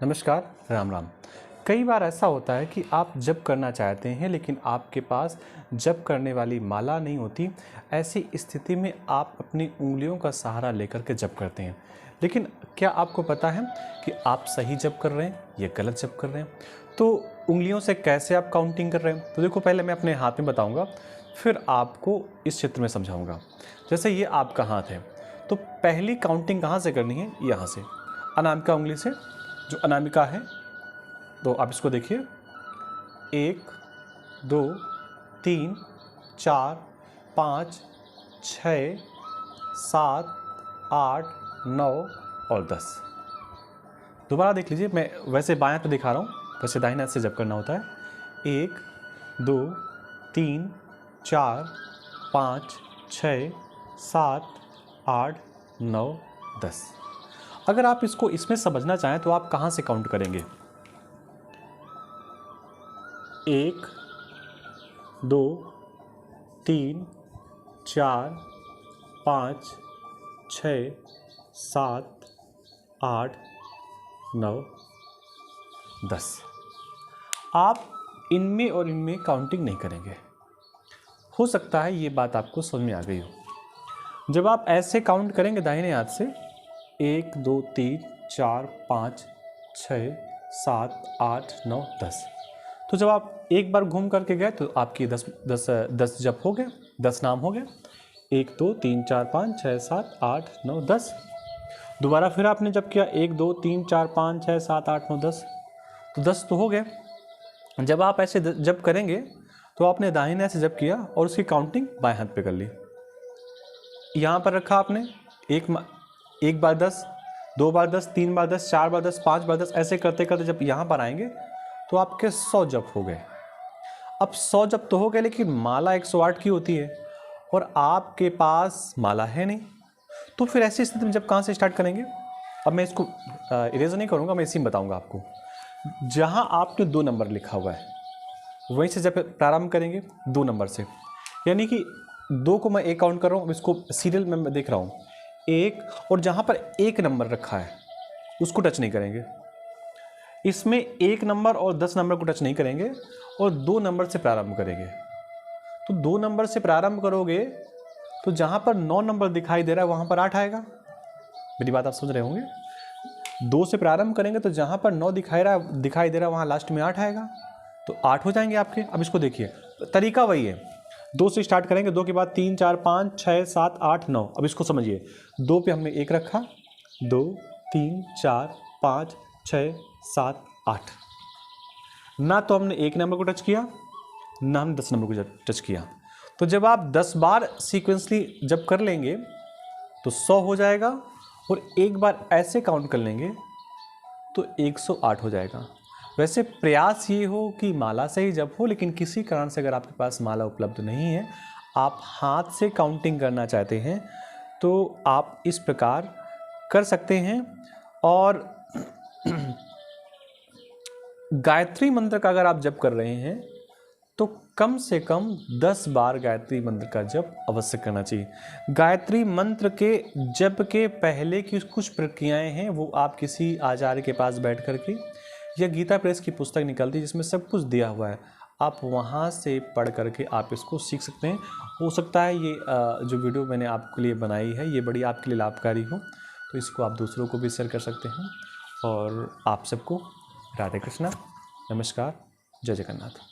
नमस्कार, राम राम। कई बार ऐसा होता है कि आप जप करना चाहते हैं लेकिन आपके पास जप करने वाली माला नहीं होती। ऐसी स्थिति में आप अपनी उंगलियों का सहारा लेकर के जप करते हैं। लेकिन क्या आपको पता है कि आप सही जप कर रहे हैं या गलत जप कर रहे हैं? तो उंगलियों से कैसे आप काउंटिंग कर रहे हैं? तो देखो, पहले मैं अपने हाथ में बताऊंगा, फिर आपको इस चित्र में समझाऊंगा। जैसे ये आपका हाथ है, तो पहली काउंटिंग कहाँ से करनी है? यहाँ से, अनामिका उंगली से, जो अनामिका है। तो आप इसको देखिए, 1 2 3 4 5 6 7 8 9 और 10। दोबारा देख लीजिए, मैं वैसे बाएं पे दिखा रहा हूँ, वैसे दाहिने हाथ से जप करना होता है। 1 2 3 4 5 6 7 8 9 10। अगर आप इसको इसमें समझना चाहें तो आप कहाँ से काउंट करेंगे? 1 2 3 4 5 6 7 8 9 10। आप इनमें और इनमें काउंटिंग नहीं करेंगे। हो सकता है ये बात आपको समझ में आ गई हो। जब आप ऐसे काउंट करेंगे दाहिने हाथ से, 1 2 3 4 5 6 7 8 9 10, तो जब आप एक बार घूम करके गए तो आपकी 10 जप हो गए, 10 नाम हो गए। 1 2 3 4 5 6 7 8 9 10। दोबारा फिर आपने जब किया 1 2 3 4 5 6 7 8 9 10, तो 10 तो हो गए। जब आप ऐसे जप करेंगे तो आपने दाहिने हाथ से जप किया और उसकी काउंटिंग बाएं हाथ पे कर ली। यहाँ पर रखा आपने, एक बार 10, 2 बार 10, 3 बार 10, 4 बार 10, 5 बार 10, ऐसे करते करते जब यहाँ पर आएंगे तो आपके 100 जप हो गए। अब 100 जप तो हो गए, लेकिन माला 108 की होती है और आपके पास माला है नहीं। तो फिर ऐसी स्थिति में जब कहाँ से स्टार्ट करेंगे? अब मैं इसको इरेज नहीं करूँगा, मैं इसी में बताऊँगा आपको। जहाँ आपके 2 नंबर लिखा हुआ है वहीं से जब प्रारंभ करेंगे 2 नंबर से, यानी कि 2 को मैं 1 काउंट कर रहा हूँ, इसको सीरियल में मैं देख रहा हूँ 1, और जहाँ पर 1 नंबर रखा है उसको टच नहीं करेंगे। इसमें 1 नंबर और 10 नंबर को टच नहीं करेंगे और 2 नंबर से प्रारंभ करेंगे। तो 2 नंबर से प्रारंभ करोगे तो जहाँ पर 9 नंबर दिखाई दे रहा है वहाँ पर 8 आएगा। मेरी बात आप समझ रहे होंगे। 2 से प्रारंभ करेंगे तो जहाँ पर 9 दिखाई दे रहा है वहाँ लास्ट में 8 आएगा, तो 8 हो जाएंगे आपके। अब इसको देखिए, तरीका वही है। 2 से स्टार्ट करेंगे, 2 के बाद 3 4 5 6 7 8 9। अब इसको समझिए, 2 पे हमने 1 रखा, 2 3 4 5 6 7 8। ना तो हमने 1 नंबर को टच किया, ना हमने 10 नंबर को टच किया। तो जब आप 10 बार सीक्वेंसली जब कर लेंगे तो 100 हो जाएगा, और एक बार ऐसे काउंट कर लेंगे तो 108 हो जाएगा। वैसे प्रयास ये हो कि माला से ही जप हो, लेकिन किसी कारण से अगर आपके पास माला उपलब्ध नहीं है, आप हाथ से काउंटिंग करना चाहते हैं, तो आप इस प्रकार कर सकते हैं। और गायत्री मंत्र का अगर आप जप कर रहे हैं तो कम से कम 10 बार गायत्री मंत्र का जप अवश्य करना चाहिए। गायत्री मंत्र के जप के पहले की कुछ प्रक्रियाएं हैं, वो आप किसी आचार्य के पास बैठ करके, या गीता प्रेस की पुस्तक निकलती है जिसमें सब कुछ दिया हुआ है, आप वहाँ से पढ़ करके आप इसको सीख सकते हैं। हो सकता है ये जो वीडियो मैंने आपके लिए बनाई है ये बड़ी आपके लिए लाभकारी हो, तो इसको आप दूसरों को भी शेयर कर सकते हैं। और आप सबको राधे कृष्णा, नमस्कार, जय जगन्नाथ।